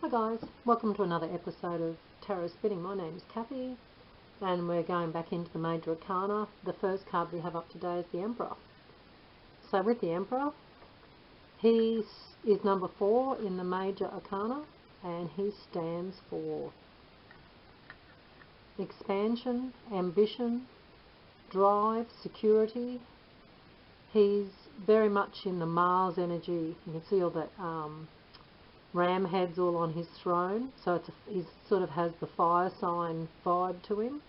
Hi guys, welcome to another episode of Tarot Spinning. My name is Kathy and we're going back into the Major Arcana. The first card we have up today is the Emperor. So with the Emperor, he is number 4 in the Major Arcana and he stands for expansion, ambition, drive, security. He's very much in the Mars energy. You can see all that ram heads all on his throne, so he sort of has the fire sign vibe to him.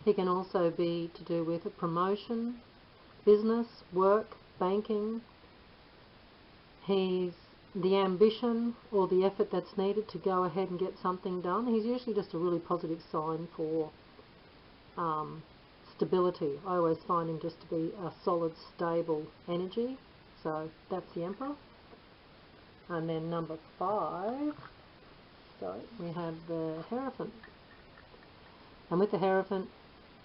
He can also be to do with a promotion, business, work, banking. He's the ambition or the effort that's needed to go ahead and get something done. He's usually just a really positive sign for stability. I always find him just to be a solid, stable energy. So that's the Emperor. And then number 5, we have the Hereford. And with the Hereford,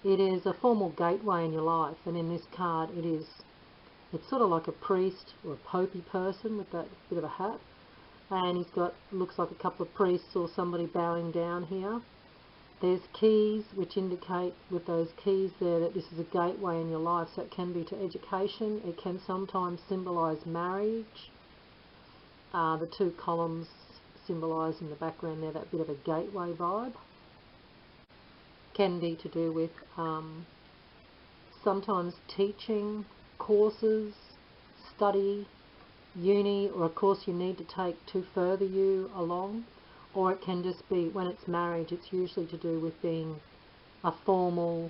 it is a formal gateway in your life. And in this card, it's sort of like a priest or a popey person with that bit of a hat. And he's got, looks like a couple of priests or somebody bowing down here. There's keys which indicate with those keys there that this is a gateway in your life. So it can be to education. It can sometimes symbolize marriage. The 2 columns symbolise in the background there that bit of a gateway vibe. Can be to do with sometimes teaching, courses, study, uni, or a course you need to take to further you along. Or it can just be, when it's marriage, it's usually to do with being a formal,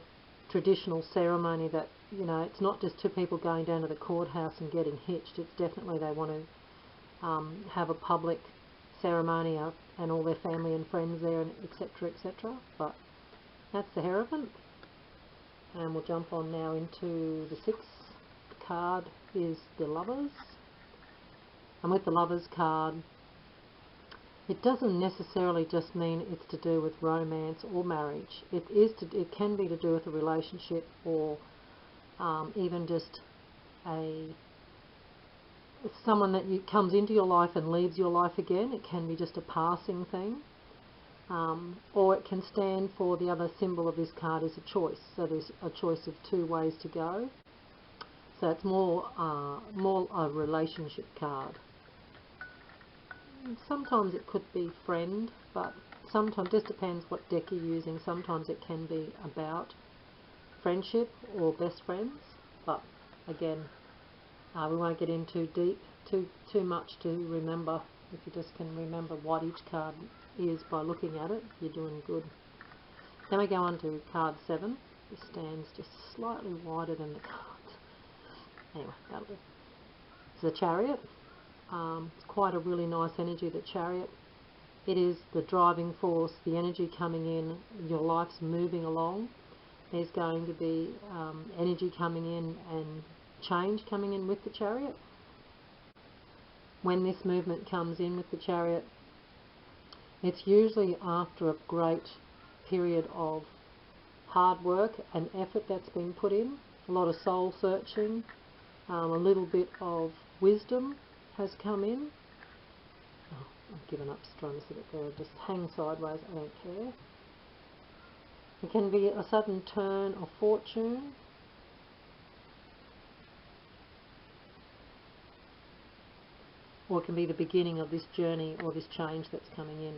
traditional ceremony that, you know, it's not just 2 people going down to the courthouse and getting hitched. It's definitely they want to have a public ceremony and all their family and friends there, and etc, etc. But that's the Hereford. And we'll jump on now into the 6th card is the Lovers. And with the Lovers card, it doesn't necessarily just mean it's to do with romance or marriage. It can be to do with a relationship or even just someone that comes into your life and leaves your life again. It can be just a passing thing, or it can stand for, the other symbol of this card is a choice. So there's a choice of 2 ways to go. So it's more a relationship card. Sometimes it could be friend, but sometimes just depends what deck you're using. Sometimes it can be about friendship or best friends, but again, we won't get into too much to remember. If you just can remember what each card is by looking at it, you're doing good. Then we go on to card 7. This stands just slightly wider than the cards. Anyway, that'll do. It's the Chariot. It's quite a really nice energy, the Chariot. It is the driving force, the energy coming in, your life's moving along. There's going to be energy coming in and change coming in with the Chariot. When this movement comes in with the Chariot, it's usually after a great period of hard work and effort that's been put in, a lot of soul searching, a little bit of wisdom has come in. Oh, I've given up trying to sit it there, just hang sideways, I don't care. It can be a sudden turn of fortune. Or it can be the beginning of this journey or this change that's coming in.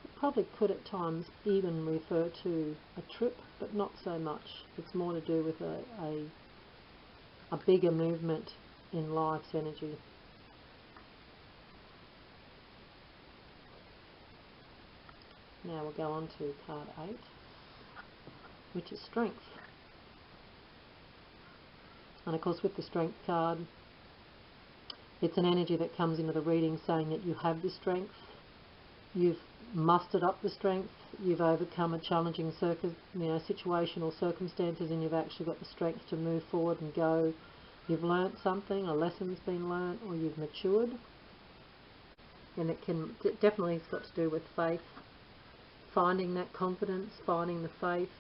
It probably could at times even refer to a trip, but not so much. It's more to do with a bigger movement in life's energy. Now we'll go on to card 8, which is Strength. And of course with the Strength card, it's an energy that comes into the reading saying that you have the strength, you've mustered up the strength, you've overcome a challenging situation or circumstances, and you've actually got the strength to move forward and go. You've learnt something, a lesson's been learnt, or you've matured. And it definitely has got to do with faith, finding that confidence, finding the faith,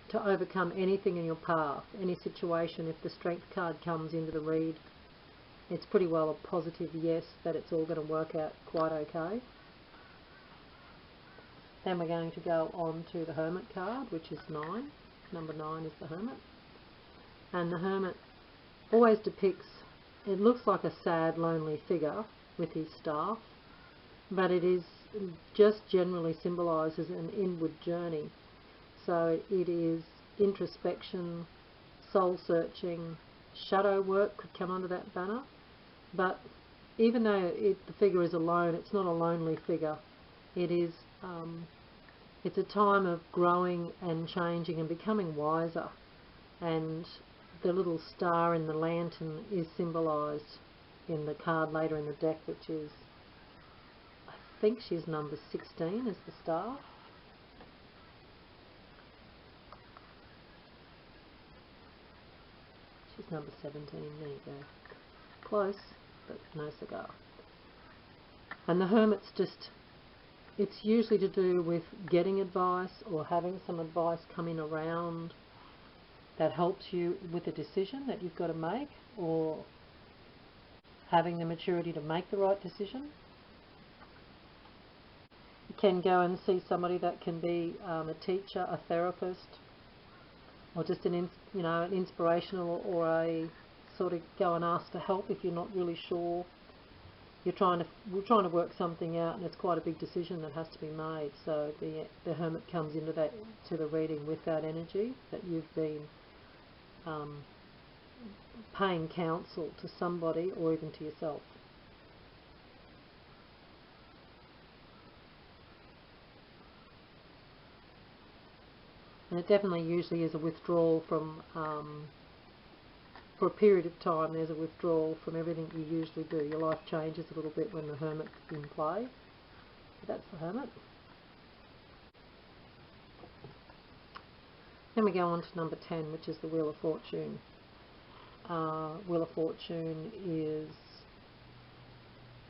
to overcome anything in your path, any situation. If the Strength card comes into the read, it's pretty well a positive yes that it's all going to work out quite okay. Then we're going to go on to the Hermit card, which is 9. Number 9 is the Hermit. And the Hermit always depicts, it looks like a sad, lonely figure with his staff, but it is just generally symbolises an inward journey. So it is introspection, soul searching, shadow work could come under that banner. But even though the figure is alone, it's not a lonely figure. It is, it's a time of growing and changing and becoming wiser. And the little star in the lantern is symbolised in the card later in the deck, which is, I think she's number 16 is the star. She's number 17, there you go. Close, but no cigar. And the Hermit's just, it's usually to do with getting advice or having some advice coming around that helps you with a decision that you've got to make, or having the maturity to make the right decision. You can go and see somebody that can be a teacher, a therapist, or just an inspirational, or a sort of go and ask for help if you're not really sure. We're trying to work something out, and it's quite a big decision that has to be made. So the Hermit comes into that, to the reading with that energy that you've been paying counsel to somebody or even to yourself. And it definitely usually is a withdrawal from, for a period of time, there's a withdrawal from everything you usually do. Your life changes a little bit when the Hermit's in play. That's the Hermit. Then we go on to number 10, which is the Wheel of Fortune. Wheel of Fortune is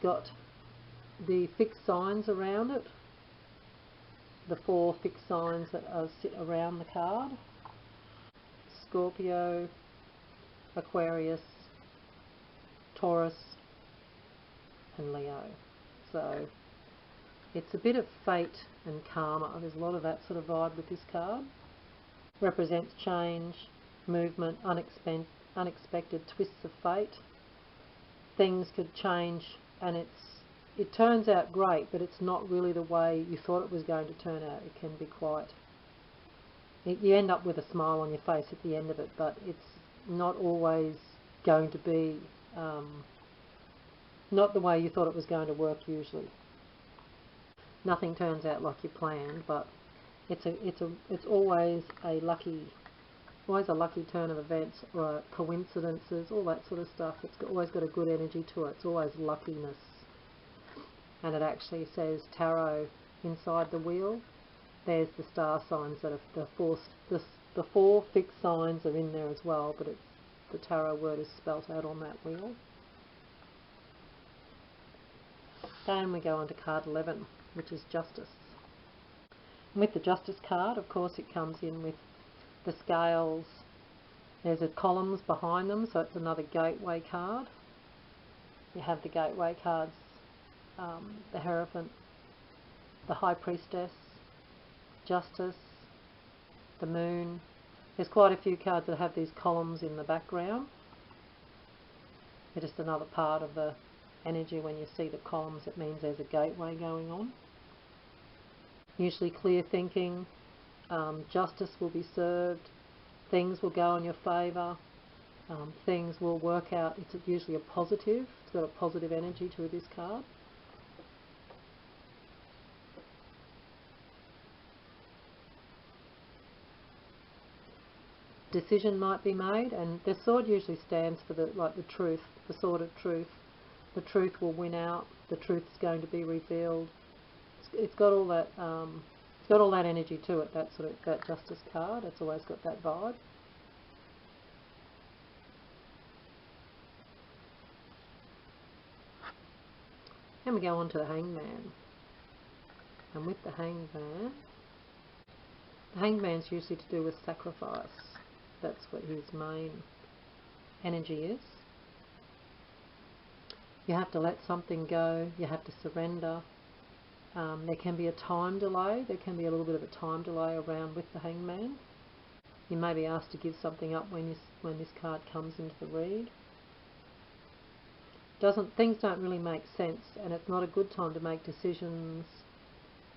got the fixed signs around it, the 4 fixed signs that sit around the card: Scorpio, Aquarius, Taurus and Leo. So it's a bit of fate and karma. There's a lot of that sort of vibe with this card. Represents change, movement, unexpected twists of fate. Things could change, and it turns out great, but it's not really the way you thought it was going to turn out. It can be quite, you end up with a smile on your face at the end of it, but it's not always going to be not the way you thought it was going to work usually. Nothing turns out like you planned, but it's always a lucky turn of events, or coincidences, all that sort of stuff. It's always got a good energy to it. It's always luckiness. And it actually says tarot inside the wheel. There's the star signs that are the 4 fixed signs are in there as well, but the tarot word is spelt out on that wheel. Then we go on to card 11, which is Justice. And with the Justice card, of course, it comes in with the scales. There's columns behind them, so it's another gateway card. You have the gateway cards, the Hereford, the High Priestess, Justice, the Moon. There's quite a few cards that have these columns in the background. They're just another part of the energy. When you see the columns, it means there's a gateway going on. Usually clear thinking, justice will be served, things will go in your favour, things will work out. It's usually a positive. It's got a positive energy to this card. Decision might be made, and the sword usually stands for the truth, the sword of truth. The truth will win out. The truth is going to be revealed. It's got all that. It's got all that energy to it. That Justice card. It's always got that vibe. Then we go on to the Hangman, and with the Hangman's usually to do with sacrifice. That's what his main energy is. You have to let something go, you have to surrender. There can be a time delay, there can be a little bit of a time delay around with the Hangman. You may be asked to give something up when this card comes into the read. Things don't really make sense, and it's not a good time to make decisions.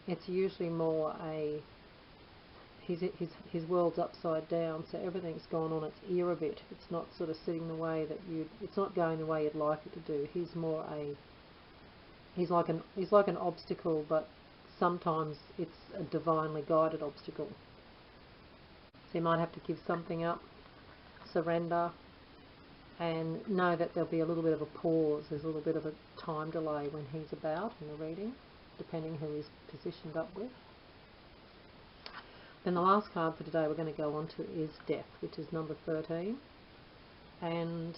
It's usually more his world's upside down, so everything's gone on its ear a bit. It's not sort of sitting the way that it's not going the way you'd like it to do. He's like an obstacle, but sometimes it's a divinely guided obstacle. So you might have to give something up, surrender, and know that there'll be a little bit of a pause. There's a little bit of a time delay when he's about in the reading, depending who he's positioned up with. Then the last card for today we're going to go on to is Death, which is number 13. And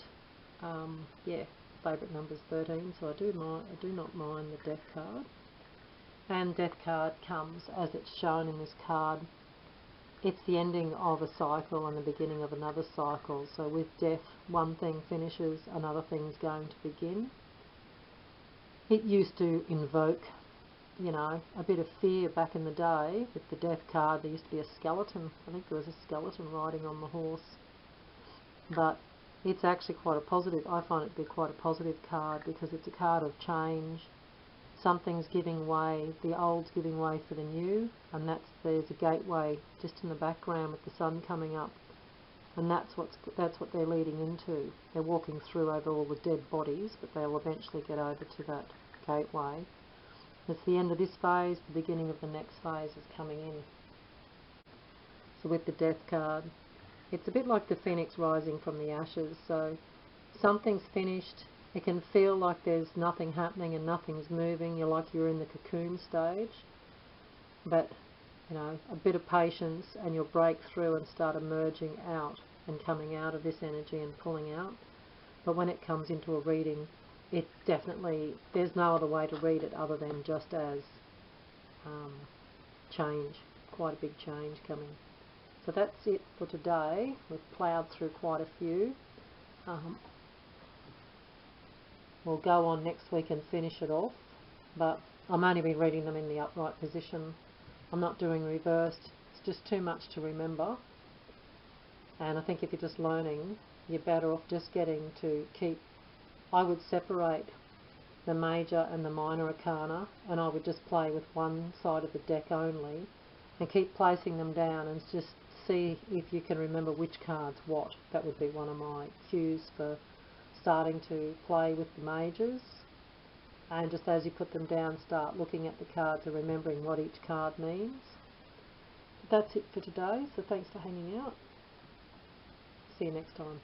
yeah, favourite number's 13, so I do not mind the Death card. And Death card comes as it's shown in this card. It's the ending of a cycle and the beginning of another cycle. So with death, one thing finishes, another thing's going to begin. It used to invoke, you know, a bit of fear back in the day. With the Death card, there used to be a skeleton. I think there was a skeleton riding on the horse. But it's actually quite a positive. I find it to be quite a positive card because it's a card of change. Something's giving way, the old's giving way for the new, and there's a gateway just in the background with the sun coming up, and that's what they're leading into. They're walking through over all the dead bodies, but they'll eventually get over to that gateway. It's the end of this phase, the beginning of the next phase is coming in. So with the Death card, it's a bit like the phoenix rising from the ashes, so something's finished. It can feel like there's nothing happening and nothing's moving. You're in the cocoon stage. But, you know, a bit of patience and you'll break through and start emerging out and coming out of this energy and pulling out. But when it comes into a reading, it definitely, there's no other way to read it other than just as change. Quite a big change coming. So that's it for today. We've ploughed through quite a few. We'll go on next week and finish it off, but I'm only been reading them in the upright position. I'm not doing reversed. It's just too much to remember, and I think if you're just learning, you're better off just getting to keep. I would separate the major and the minor arcana, and I would just play with one side of the deck only and keep placing them down and just see if you can remember which card's what. That would be one of my cues for starting to play with the majors, and just as you put them down, start looking at the cards and remembering what each card means. That's it for today, so thanks for hanging out. See you next time.